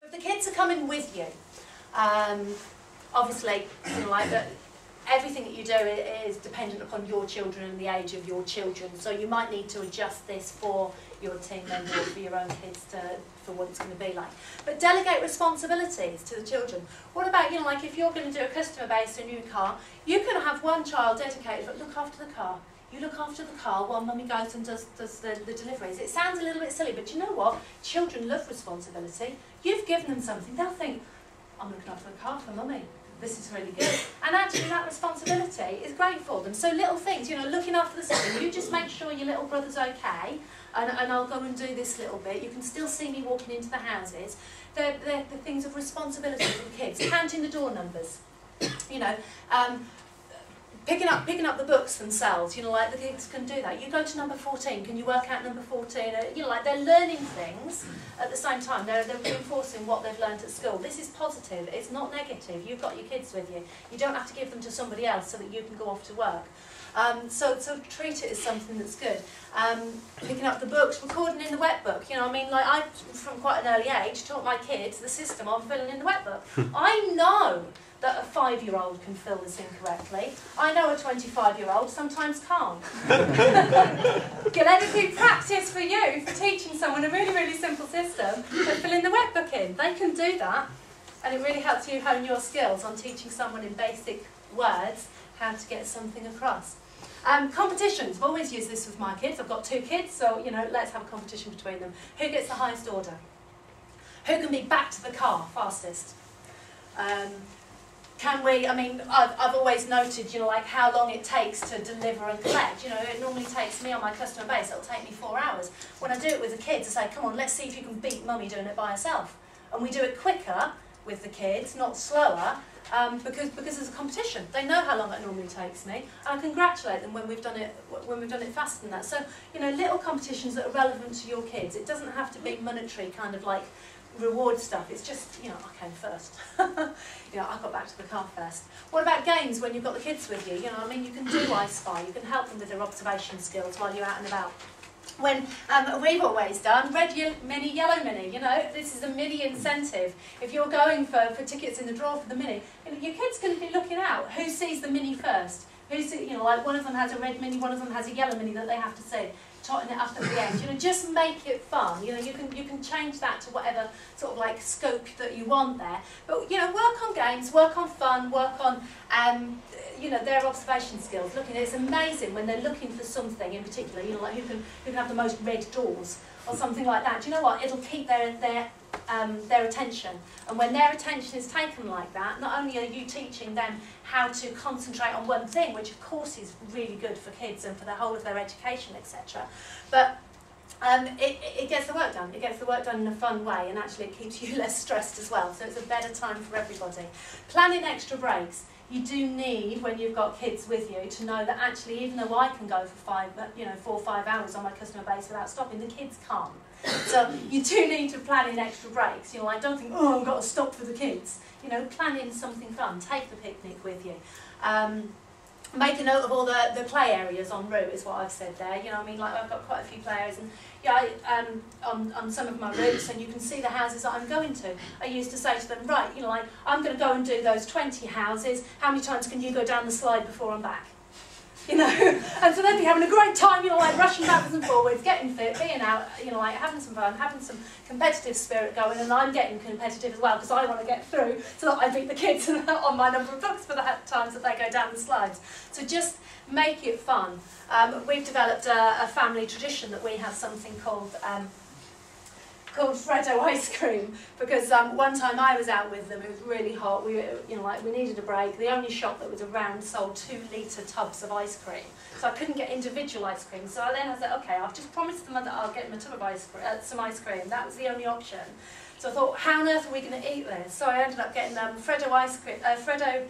If the kids are coming with you, obviously, you know, like everything that you do is dependent upon your children and the age of your children. So you might need to adjust this for your team member or for your own kids for what it's going to be like. But delegate responsibilities to the children. What about, you know, like if you're going to do a customer base, a new car, you can have one child dedicated, but look after the car. You look after the car while mummy goes and does the deliveries. It sounds a little bit silly, but you know what? Children love responsibility. You've given them something. They'll think, I'm looking after the car for mummy. This is really good. And actually that responsibility is great for them. So little things, you know, looking after the system. You just make sure your little brother's okay, and I'll go and do this little bit. You can still see me walking into the houses. They're the things of responsibility for the kids. Counting the door numbers, you know. Picking up the books themselves, you know, like the kids can do that. You go to number 14, can you work out number 14? You know, like they're learning things at the same time. They're reinforcing what they've learned at school. This is positive, it's not negative. You've got your kids with you. You don't have to give them to somebody else so that you can go off to work. So treat it as something that's good. Picking up the books, recording in the wet book. You know, I mean, like I, from quite an early age, taught my kids the system on filling in the wet book. I know that a 5-year-old can fill this in correctly. I know a 25-year-old sometimes can't. Let it be practice for you for teaching someone a really, really simple system, but filling the wet book in. They can do that, and it really helps you hone your skills on teaching someone in basic words how to get something across. Competitions, I've always used this with my kids. I've got 2 kids, so you know, let's have a competition between them. Who gets the highest order? Who can be back to the car fastest? Can we, I mean, I've always noted, you know, like how long it takes to deliver and collect. You know, it normally takes me on my customer base, it'll take me 4 hours. When I do it with the kids, I say, come on, let's see if you can beat mummy doing it by herself. And we do it quicker with the kids, not slower, because there's a competition. They know how long it normally takes me, and I congratulate them when we've done it faster than that. So, you know, little competitions that are relevant to your kids. It doesn't have to be monetary kind of like reward stuff. It's just, you know, I came first. You know, I got back to the car first. What about games when you've got the kids with you? You know, I mean, you can do I Spy. You can help them with their observation skills while you're out and about. When we've always done red mini, yellow mini, you know, this is a mini incentive. If you're going for tickets in the draw for the mini, you know, your kid's going to be looking out. Who sees the mini first? You know, like one of them has a red mini, one of them has a yellow mini that they have to see. Totting it up at the end, you know, just make it fun. You know, you can change that to whatever sort of like scope that you want there. But you know, work on games, work on fun, work on you know, their observation skills. Looking, it's amazing when they're looking for something in particular. You know, like who can have the most red doors or something like that. Do you know what? It'll keep their attention. And when their attention is taken like that, not only are you teaching them how to concentrate on one thing, which of course is really good for kids and for the whole of their education, etc., but it gets the work done. It gets the work done in a fun way, and actually it keeps you less stressed as well. So it's a better time for everybody. Planning extra breaks. You do need, when you've got kids with you, to know that actually, even though I can go for 4 or 5 hours on my customer base without stopping, the kids can't. So you do need to plan in extra breaks. You know, I don't think, oh, I've got to stop for the kids. You know, plan in something fun. Take the picnic with you. Make a note of all the play areas en route is what I've said there. You know, I mean, like I've got quite a few play areas, and yeah, on some of my routes, and you can see the houses that I'm going to. I used to say to them, right, you know, like I'm going to go and do those 20 houses. How many times can you go down the slide before I'm back? You know, and so they'd be having a great time, you know, like rushing backwards and forwards, getting fit, being out, you know, like having some fun, having some competitive spirit going, and I'm getting competitive as well because I want to get through so that I beat the kids on my number of books for the times that they go down the slides. So just make it fun. We've developed a family tradition that we have something called Freddo ice cream, because one time I was out with them, it was really hot, we needed a break. The only shop that was around sold 2-litre tubs of ice cream, so I couldn't get individual ice cream. So I said, okay, I've just promised them that I'll get them a tub of some ice cream. That was the only option. So I thought, how on earth are we going to eat this? So I ended up getting Freddo ice cream, Freddo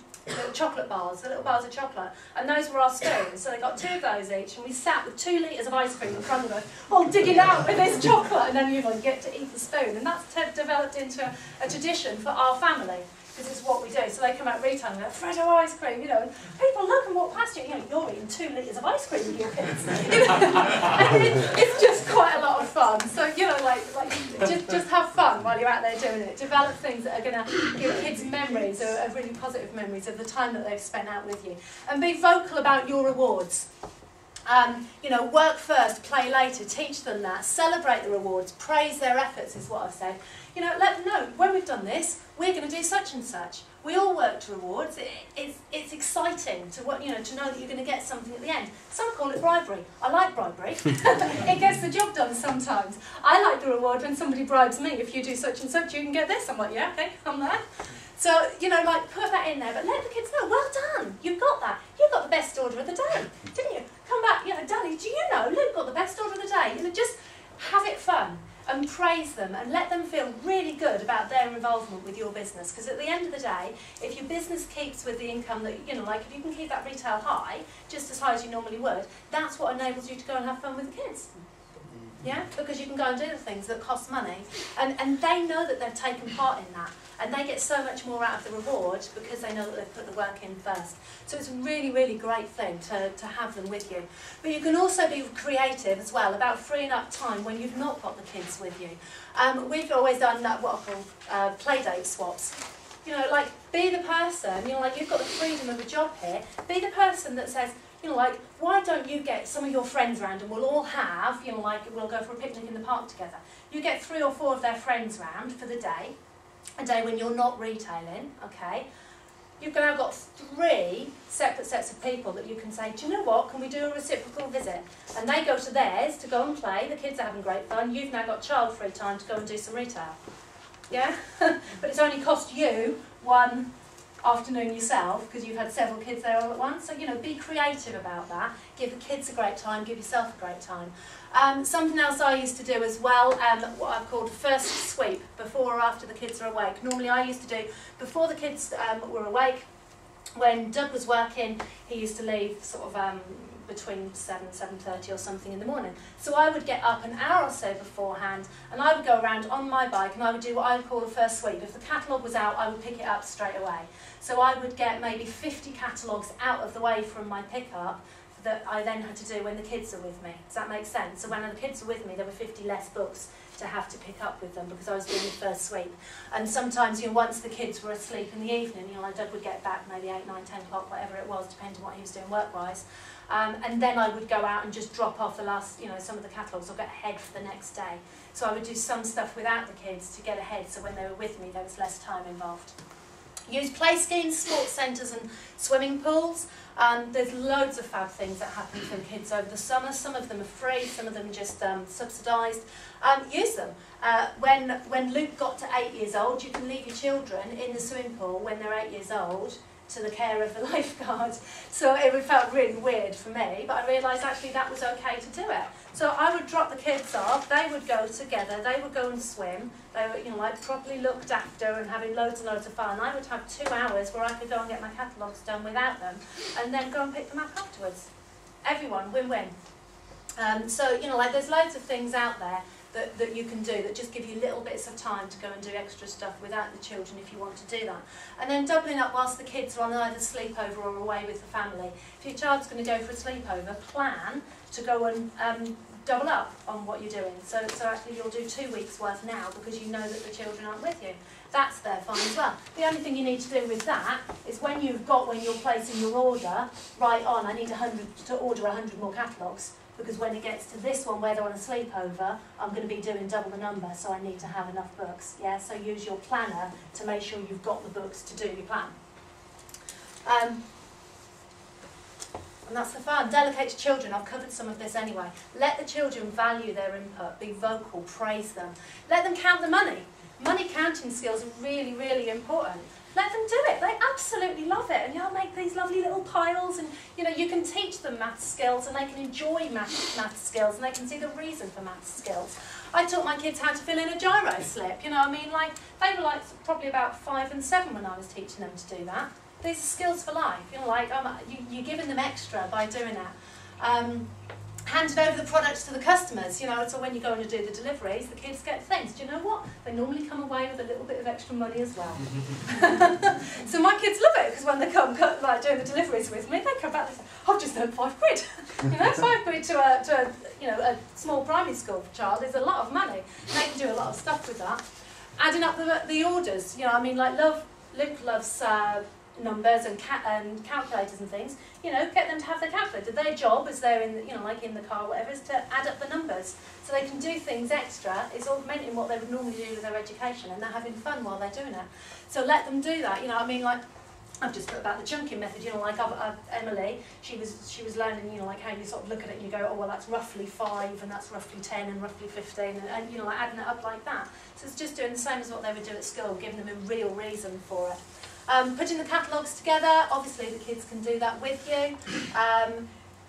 chocolate bars, the little bars of chocolate, and those were our spoons. So they got 2 of those each, and we sat with 2 litres of ice cream in front of us, all digging out with this chocolate, and then you get to eat the spoon. And that's developed into a tradition for our family. because it's what we do. So they come out retail and go, Freddo ice cream, you know, and people look and walk past you, you know, you're eating 2 litres of ice cream with your kids. You know? And it's just quite a lot of fun. So, you know, just have fun while you're out there doing it. Develop things that are going to give kids memories, or really positive memories of the time that they've spent out with you. And be vocal about your rewards. You know, work first, play later, teach them that, celebrate the rewards, praise their efforts is what I've said. You know, let them know, when we've done this, we're going to do such and such. We all work to rewards. It's exciting to, you know, to know that you're going to get something at the end. Some call it bribery. I like bribery. It gets the job done sometimes. I like the reward when somebody bribes me. If you do such and such, you can get this. I'm like, yeah, okay, I'm there. So, you know, like, put that in there, but let the kids know, well done, you've got that. You got the best order of the day, didn't you? Come back, you know, Daddy, do you know, Luke got the best order of the day? You know, just have it fun and praise them and let them feel really good about their involvement with your business. Because at the end of the day, if your business keeps with the income that, you know, like if you can keep that retail high, just as high as you normally would, that's what enables you to go and have fun with the kids. Yeah, because you can go and do the things that cost money, and they know that they've taken part in that, and they get so much more out of the reward because they know that they've put the work in first. So it's a really, really great thing to have them with you. But you can also be creative as well about freeing up time when you've not got the kids with you. We've always done what I call play date swaps. You know, like, be the person, you know, like, you've got the freedom of a job here, be the person that says, you know, like, why don't you get some of your friends round and we'll all have, you know, like, we'll go for a picnic in the park together. You get 3 or 4 of their friends round for the day, a day when you're not retailing, okay? You've now got 3 separate sets of people that you can say, do you know what, can we do a reciprocal visit? And they go to theirs to go and play, the kids are having great fun, you've now got child-free time to go and do some retail. Yeah? But it's only cost you 1 afternoon yourself because you've had several kids there all at once. So, you know, be creative about that. Give the kids a great time, give yourself a great time. Something else I used to do as well, what I've called first sweep, before or after the kids are awake. Normally I used to do before the kids were awake. When Doug was working, he used to leave sort of between 7:30 or something in the morning. So I would get up an hour or so beforehand and I would go around on my bike and I would do what I would call a first sweep. If the catalogue was out, I would pick it up straight away. So I would get maybe 50 catalogues out of the way from my pickup that I then had to do when the kids are with me. Does that make sense? So when the kids were with me, there were 50 less books to have to pick up with them because I was doing the first sweep. And sometimes, you know, once the kids were asleep in the evening, you know, like Doug would get back maybe 8, 9, 10 o'clock, whatever it was, depending on what he was doing work-wise. And then I would go out and just drop off the last, you know, some of the catalogues or get ahead for the next day. So I would do some stuff without the kids to get ahead, so when they were with me, there was less time involved. Use play schemes, sports centres and swimming pools. There's loads of fab things that happen for the kids over the summer. Some of them are free, some of them just subsidised. Use them. When Luke got to 8 years old, you can leave your children in the swimming pool when they're 8 years old to the care of the lifeguard. So it felt really weird for me, but I realised actually that was okay to do it. So I would drop the kids off, they would go together, they would go and swim, they were, you know, like properly looked after and having loads and loads of fun. I would have 2 hours where I could go and get my catalogues done without them and then go and pick them up afterwards. Everyone, win-win. So, you know, like there's loads of things out there that you can do that just give you little bits of time to go and do extra stuff without the children if you want to do that. And then doubling up whilst the kids are on either sleepover or away with the family. If your child's going to go for a sleepover, plan to go and double up on what you're doing. So actually you'll do 2 weeks worth now because you know that the children aren't with you. That's there fine as well. The only thing you need to do with that is when you're placing your order, right on, I need to order 100 more catalogues. Because when it gets to this one where they're on a sleepover, I'm going to be doing double the number, so I need to have enough books. Yeah, so use your planner to make sure you've got the books to do your plan. And that's the fun. Delegate to children. I've covered some of this anyway. Let the children value their input. Be vocal. Praise them. Let them count the money. Money counting skills are really, really important. Let them do it. They absolutely love it. And you'll make these lovely little piles and, you know, you can teach them maths skills and they can enjoy maths skills and they can see the reason for maths skills. I taught my kids how to fill in a gyro slip, you know what I mean? Like, they were like probably about 5 and 7 when I was teaching them to do that. These are skills for life, you know, like you're giving them extra by doing that. Handed over the products to the customers, you know, so when you go and do the deliveries, the kids get things. Do you know what? they normally come away with a little bit of extra money as well. So my kids love it, because when they come like doing the deliveries with me, they come back and say, I've just earned £5. You know, £5 to a small primary school child is a lot of money. And they can do a lot of stuff with that. Adding up the orders, you know, I mean, like Luke loves numbers and calculators and things. You know, get them to have their calculator. Their job, as they're in, you know, like in the car or whatever, is to add up the numbers, so they can do things extra. It's augmenting what they would normally do with their education, and they're having fun while they're doing it. So let them do that. You know, I mean, like I've just put about the chunking method. You know, like Emily, she was learning. You know, like how you sort of look at it and you go, oh well, that's roughly 5, and that's roughly 10, and roughly 15, and you know, like adding it up like that. So it's just doing the same as what they would do at school, giving them a real reason for it. Putting the catalogues together, obviously the kids can do that with you.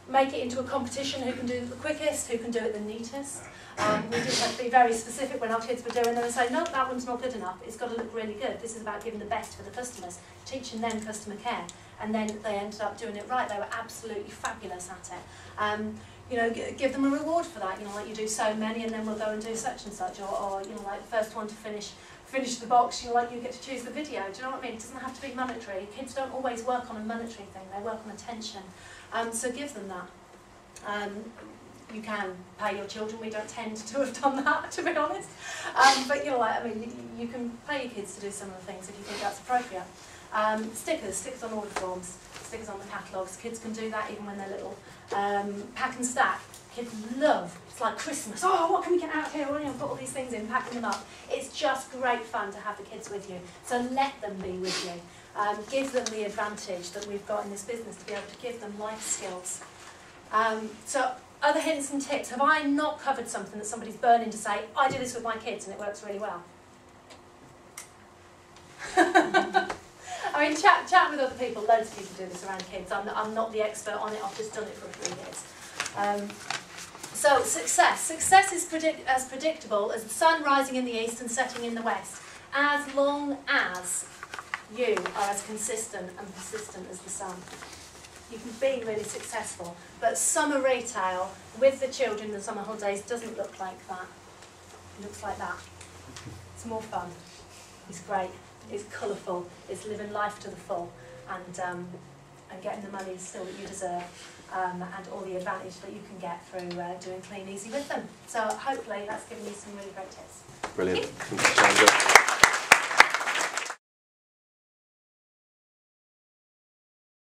Make it into a competition, who can do it the quickest, who can do it the neatest. We just have to be very specific when our kids were doing them and say, no, that one's not good enough, it's got to look really good. This is about giving the best for the customers, teaching them customer care. And then they ended up doing it right. They were absolutely fabulous at it. You know, give them a reward for that. You know, like you do so many, and then we'll go and do such and such, or you know, like the first one to finish the box. You know, like you get to choose the video. Do you know what I mean? It doesn't have to be monetary. Kids don't always work on a monetary thing. They work on attention. So give them that. You can pay your children. We don't tend to have done that, to be honest. But you know, like I mean, you can pay your kids to do some of the things if you think that's appropriate. Stickers on order forms, stickers on the catalogues. Kids can do that even when they're little. Pack and stack. Kids love. It's like Christmas. Oh, what can we get out of here? Well, you know, put all these things in, packing them up. It's just great fun to have the kids with you. So let them be with you. Give them the advantage that we've got in this business to be able to give them life skills. So other hints and tips. Have I not covered something that somebody's burning to say, I do this with my kids and it works really well? I mean, chat with other people. Loads of people do this around kids. I'm not the expert on it. I've just done it for 3 years. So success. Success is as predictable as the sun rising in the east and setting in the west, as long as you are as consistent and persistent as the sun. You can be really successful, but summer retail with the children in the summer holidays doesn't look like that. It looks like that. It's more fun. It's great. It's colourful. It's living life to the full, and getting the money still that you deserve, and all the advantage that you can get through doing Clean Easy with them. So hopefully that's given you some really great tips. Brilliant. Thank you, Sandra.